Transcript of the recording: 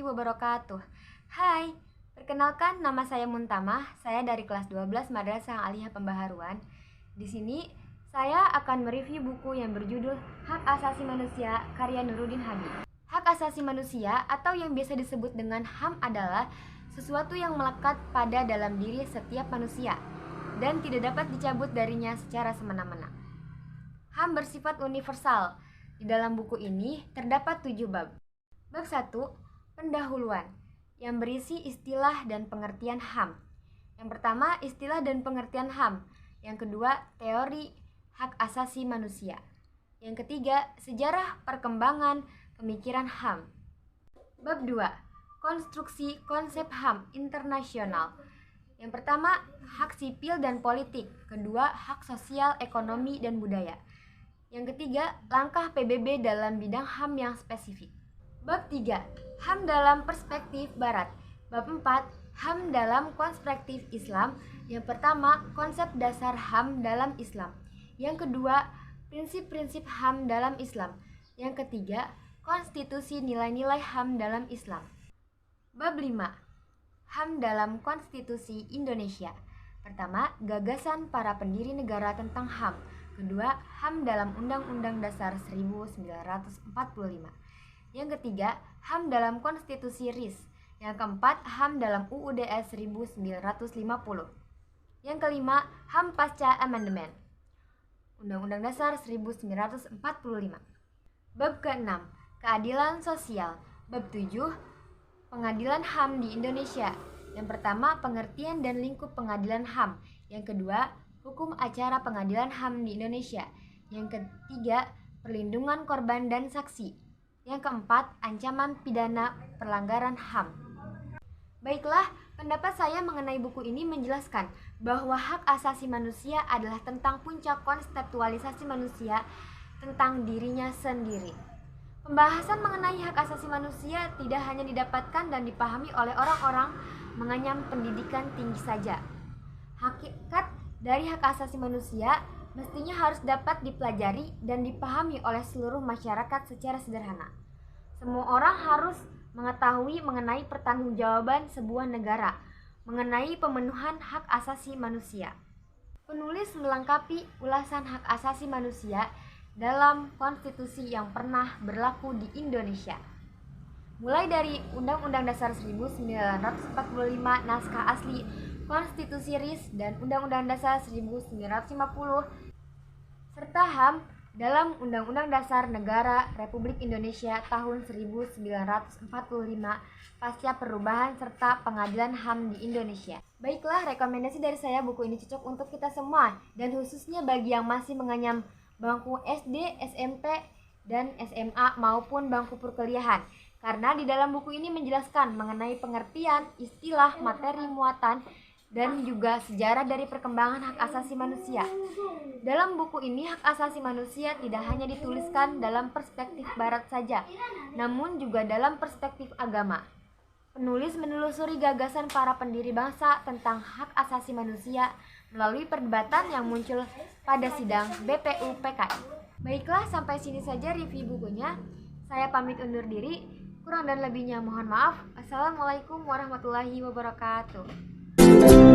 wabarakatuh. Hai, perkenalkan nama saya Muntamah. Saya dari kelas 12 Madrasah Aliyah Pembaharuan. Di sini saya akan mereview buku yang berjudul Hak Asasi Manusia karya Nuruddin Habib. Hak asasi manusia atau yang biasa disebut dengan HAM adalah sesuatu yang melekat pada dalam diri setiap manusia dan tidak dapat dicabut darinya secara semena-mena. HAM bersifat universal. Di dalam buku ini terdapat 7 bab. Bab 1, pendahuluan, yang berisi istilah dan pengertian HAM. Yang pertama, istilah dan pengertian HAM. Yang kedua, teori hak asasi manusia. Yang ketiga, sejarah perkembangan pemikiran HAM. Bab 2, konstruksi konsep HAM internasional. Yang pertama, hak sipil dan politik. Kedua, hak sosial, ekonomi, dan budaya. Yang ketiga, langkah PBB dalam bidang HAM yang spesifik. Bab 3, HAM dalam perspektif Barat. Bab 4, HAM dalam perspektif Islam. Yang pertama, konsep dasar HAM dalam Islam. Yang kedua, prinsip-prinsip HAM dalam Islam. Yang ketiga, konstitusi nilai-nilai HAM dalam Islam. Bab 5, HAM dalam Konstitusi Indonesia. Pertama, gagasan para pendiri negara tentang HAM. Kedua, HAM dalam Undang-Undang Dasar 1945. Yang ketiga, HAM dalam Konstitusi RIS. Yang keempat, HAM dalam UUD 1950. Yang kelima, HAM pasca amandemen Undang-Undang Dasar 1945. Bab ke-6, keadilan sosial. Bab 7, pengadilan HAM di Indonesia. Yang pertama, pengertian dan lingkup pengadilan HAM. Yang kedua, hukum acara pengadilan HAM di Indonesia. Yang ketiga, perlindungan korban dan saksi. Yang keempat, ancaman pidana pelanggaran HAM. Baiklah, pendapat saya mengenai buku ini menjelaskan bahwa hak asasi manusia adalah tentang puncak konseptualisasi manusia tentang dirinya sendiri. Pembahasan mengenai hak asasi manusia tidak hanya didapatkan dan dipahami oleh orang-orang mengenyam pendidikan tinggi saja. Hakikat dari hak asasi manusia mestinya harus dapat dipelajari dan dipahami oleh seluruh masyarakat secara sederhana. Semua orang harus mengetahui mengenai pertanggungjawaban sebuah negara mengenai pemenuhan hak asasi manusia. Penulis melengkapi ulasan hak asasi manusia dalam konstitusi yang pernah berlaku di Indonesia. Mulai dari Undang-Undang Dasar 1945 naskah asli, Konstitusi RIS dan Undang-Undang Dasar 1950 serta HAM dalam Undang-Undang Dasar Negara Republik Indonesia tahun 1945 pasca perubahan serta pengadilan HAM di Indonesia. Baiklah, rekomendasi dari saya buku ini cocok untuk kita semua dan khususnya bagi yang masih mengenyam bangku SD, SMP, dan SMA maupun bangku perkuliahan. Karena di dalam buku ini menjelaskan mengenai pengertian, istilah, materi muatan, dan juga sejarah dari perkembangan hak asasi manusia. Dalam buku ini, hak asasi manusia tidak hanya dituliskan dalam perspektif barat saja, namun juga dalam perspektif agama. Penulis menelusuri gagasan para pendiri bangsa tentang hak asasi manusia melalui perdebatan yang muncul pada sidang BPUPKI. Baiklah, sampai sini saja review bukunya. Saya pamit undur diri. Kurang dan lebihnya mohon maaf. Assalamualaikum warahmatullahi wabarakatuh.